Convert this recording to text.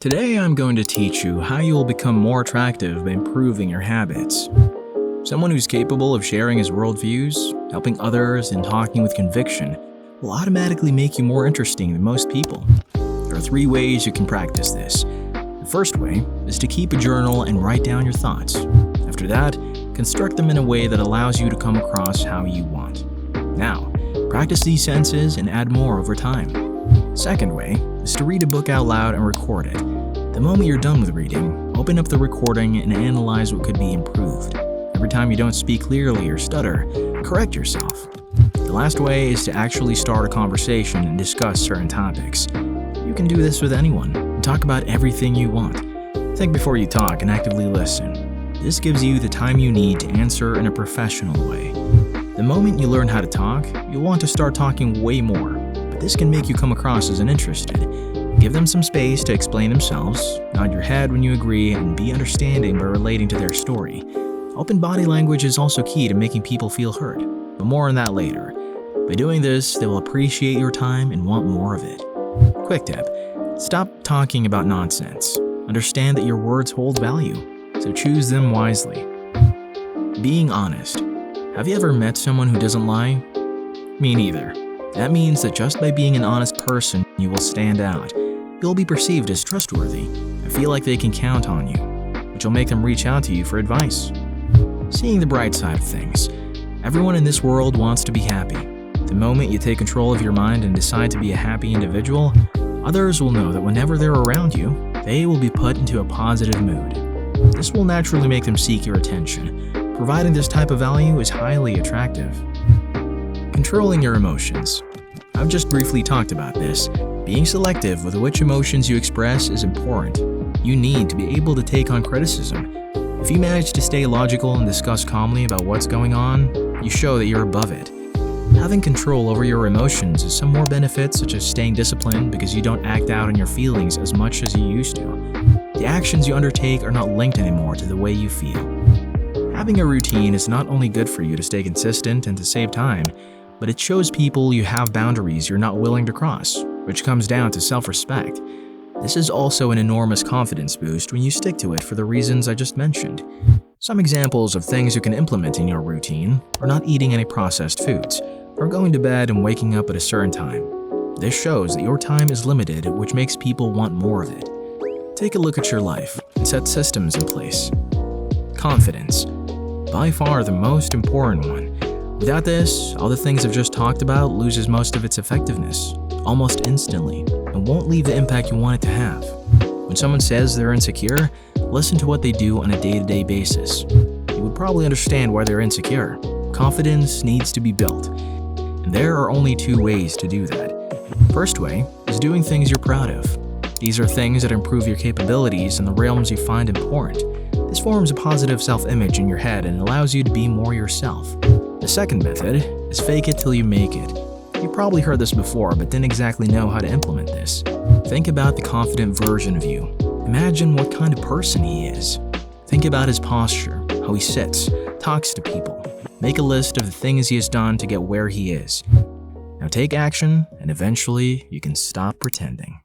Today I'm going to teach you how you will become more attractive by improving your habits. Someone who's capable of sharing his worldviews, helping others, and talking with conviction will automatically make you more interesting than most people. There are 3 ways you can practice this. The first way is to keep a journal and write down your thoughts. After that, construct them in a way that allows you to come across how you want. Now, practice these sentences and add more over time. Second way is to read a book out loud and record it. The moment you're done with reading, open up the recording and analyze what could be improved. Every time you don't speak clearly or stutter, correct yourself. The last way is to actually start a conversation and discuss certain topics. You can do this with anyone and talk about everything you want. Think before you talk and actively listen. This gives you the time you need to answer in a professional way. The moment you learn how to talk, you'll want to start talking way more, but this can make you come across as uninterested. Give them some space to explain themselves, nod your head when you agree, and be understanding by relating to their story. Open body language is also key to making people feel heard, but more on that later. By doing this, they will appreciate your time and want more of it. Quick tip: stop talking about nonsense. Understand that your words hold value, so choose them wisely. Being honest. Have you ever met someone who doesn't lie? Me neither. That means that just by being an honest person, you will stand out. You'll be perceived as trustworthy and feel like they can count on you, which will make them reach out to you for advice. Seeing the bright side of things. Everyone in this world wants to be happy. The moment you take control of your mind and decide to be a happy individual, others will know that whenever they're around you, they will be put into a positive mood. This will naturally make them seek your attention. Providing this type of value is highly attractive. Controlling your emotions. I've just briefly talked about this. Being selective with which emotions you express is important. You need to be able to take on criticism. If you manage to stay logical and discuss calmly about what's going on, you show that you're above it. Having control over your emotions has some more benefits, such as staying disciplined because you don't act out on your feelings as much as you used to. The actions you undertake are not linked anymore to the way you feel. Having a routine is not only good for you to stay consistent and to save time, but it shows people you have boundaries you're not willing to cross, which comes down to self-respect. This is also an enormous confidence boost when you stick to it for the reasons I just mentioned. Some examples of things you can implement in your routine are not eating any processed foods, or going to bed and waking up at a certain time. This shows that your time is limited, which makes people want more of it. Take a look at your life and set systems in place. Confidence. By far the most important one. Without this, all the things I've just talked about loses most of its effectiveness, almost instantly, and won't leave the impact you want it to have. When someone says they're insecure, listen to what they do on a day-to-day basis. You would probably understand why they're insecure. Confidence needs to be built, and there are only 2 ways to do that. First way is doing things you're proud of. These are things that improve your capabilities in the realms you find important. This forms a positive self-image in your head and allows you to be more yourself. The second method is fake it till you make it. You probably heard this before, but didn't exactly know how to implement this. Think about the confident version of you. Imagine what kind of person he is. Think about his posture, how he sits, talks to people. Make a list of the things he has done to get where he is. Now take action, and eventually you can stop pretending.